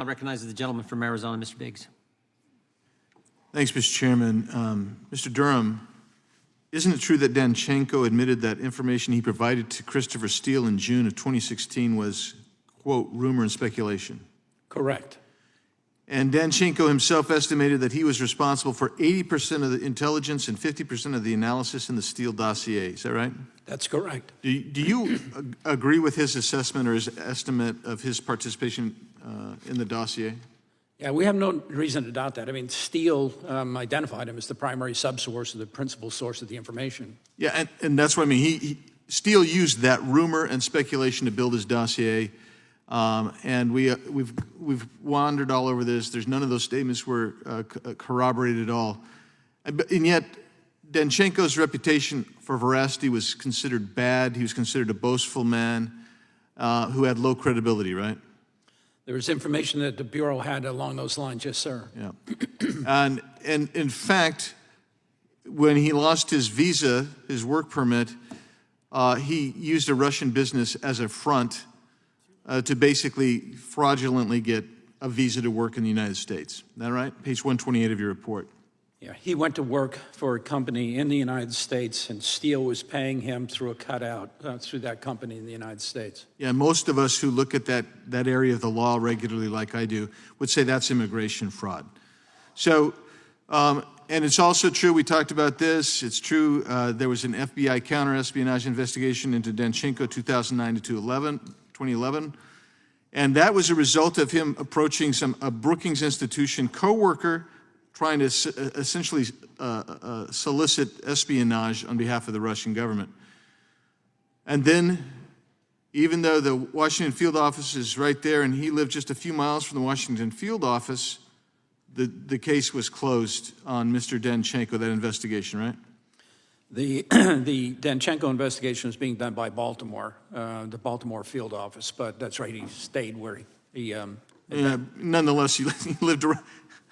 recognizes the gentleman from Arizona, Mr. Biggs. Thanks, Mr. Chairman. Mr. Durham, isn't it true that Danchenko admitted that information he provided to Christopher Steele in June of 2016 was, quote, rumor and speculation? Correct. And Danchenko himself estimated that he was responsible for 80% of the intelligence and 50% of the analysis in the Steele Dossier. Is that right? That's correct. Do you agree with his assessment or his estimate of his participation in the dossier? Yeah, we have no reason to doubt that. I mean, Steele identified him as the primary subsource or the principal source of the information. Yeah, and that's what I mean. Steele used that rumor and speculation to build his dossier, and we've wandered all over this. There's none of those statements were corroborated at all, and yet Danchenko's reputation for veracity was considered bad. He was considered a boastful man who had low credibility, right? There was information that the Bureau had along those lines, yes, sir. Yeah. And in fact, when he lost his visa, his work permit, he used a Russian business as a front to basically fraudulently get a visa to work in the United States. Is that right? Page 128 of your report. Yeah, he went to work for a company in the United States, and Steele was paying him through a cutout through that company in the United States. Yeah, most of us who look at that area of the law regularly, like I do, would say that's immigration fraud. So, and it's also true, we talked about this, it's true, there was an FBI counter-espionage investigation into Danchenko 2009 to 2011, and that was a result of him approaching a Brookings Institution co-worker trying to essentially solicit espionage on behalf of the Russian government. And then, even though the Washington field office is right there and he lived just a few miles from the Washington field office, the case was closed on Mr. Danchenko, that investigation, right? The Danchenko investigation was being done by Baltimore, the Baltimore field office, but that's right, he stayed where he nonetheless, he lived around.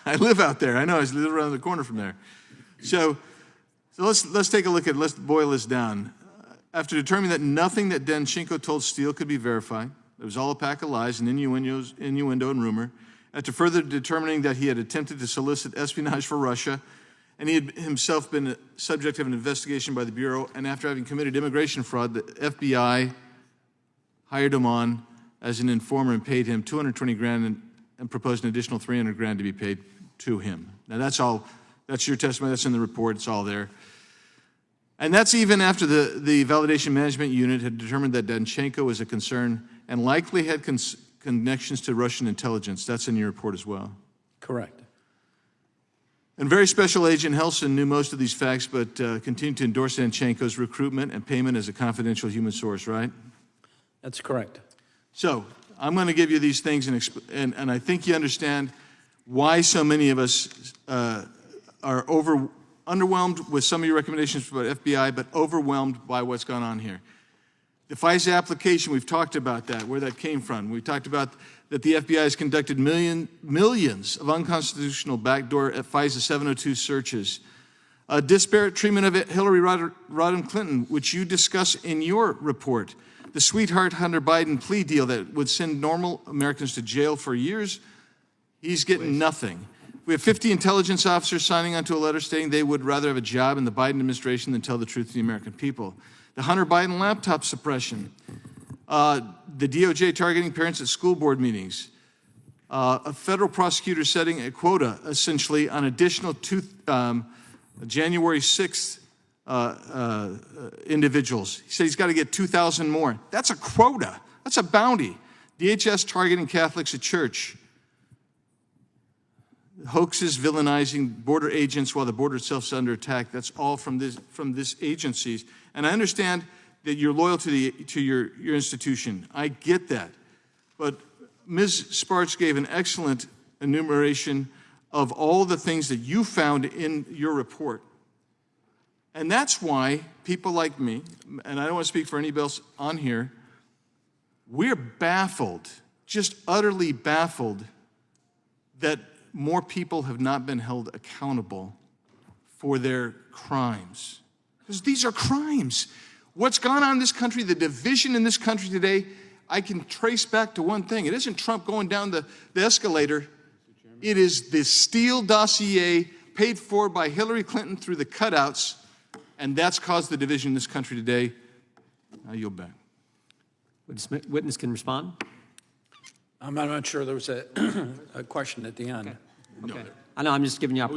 I live out there. I know. I live around the corner from there. So let's take a look at. Let's boil this down. After determining that nothing that Danchenko told Steele could be verified, it was all a pack of lies and innuendo and rumor. After further determining that he had attempted to solicit espionage for Russia, and he had himself been a subject of an investigation by the Bureau, and after having committed immigration fraud, the FBI hired him on as an informer and paid him $220,000 and proposed an additional $300,000 to be paid to him. Now that's your testimony, that's in the report, it's all there. And that's even after the Validation Management Unit had determined that Danchenko was a concern and likely had connections to Russian intelligence. That's in your report as well. Correct. And Very Special Agent Helson knew most of these facts, but continued to endorse Danchenko's recruitment and payment as a confidential human source, right? That's correct. So I'm going to give you these things, and I think you understand why so many of us are underwhelmed with some of your recommendations about FBI, but overwhelmed by what's gone on here. The FISA application, we've talked about that, where that came from. We talked about that the FBI has conducted millions of unconstitutional backdoor FISA 702 searches. Disparate treatment of Hillary Rodham Clinton, which you discuss in your report. The sweetheart Hunter Biden plea deal that would send normal Americans to jail for years, he's getting nothing. We have 50 intelligence officers signing onto a letter stating they would rather have a job in the Biden administration than tell the truth to the American people. The Hunter Biden laptop suppression, the DOJ targeting parents at school board meetings, a federal prosecutor setting a quota, essentially, on additional January 6th individuals. He said he's got to get 2,000 more. That's a quota. That's a bounty. DHS targeting Catholics at church. Hoaxes villainizing border agents while the border itself is under attack. That's all from this agencies. And I understand that you're loyal to your institution. I get that. But Ms. Sparks gave an excellent enumeration of all the things that you found in your report. And that's why people like me, and I don't want to speak for anybody else on here, we're baffled, just utterly baffled, that more people have not been held accountable for their crimes. Because these are crimes. What's gone on in this country, the division in this country today, I can trace back to one thing. It isn't Trump going down the escalator. It is the Steele Dossier paid for by Hillary Clinton through the cutouts, and that's caused the division in this country today. I yield back. Witness can respond. I'm not sure there was a question at the end. Okay. I know, I'm just giving you opportunity.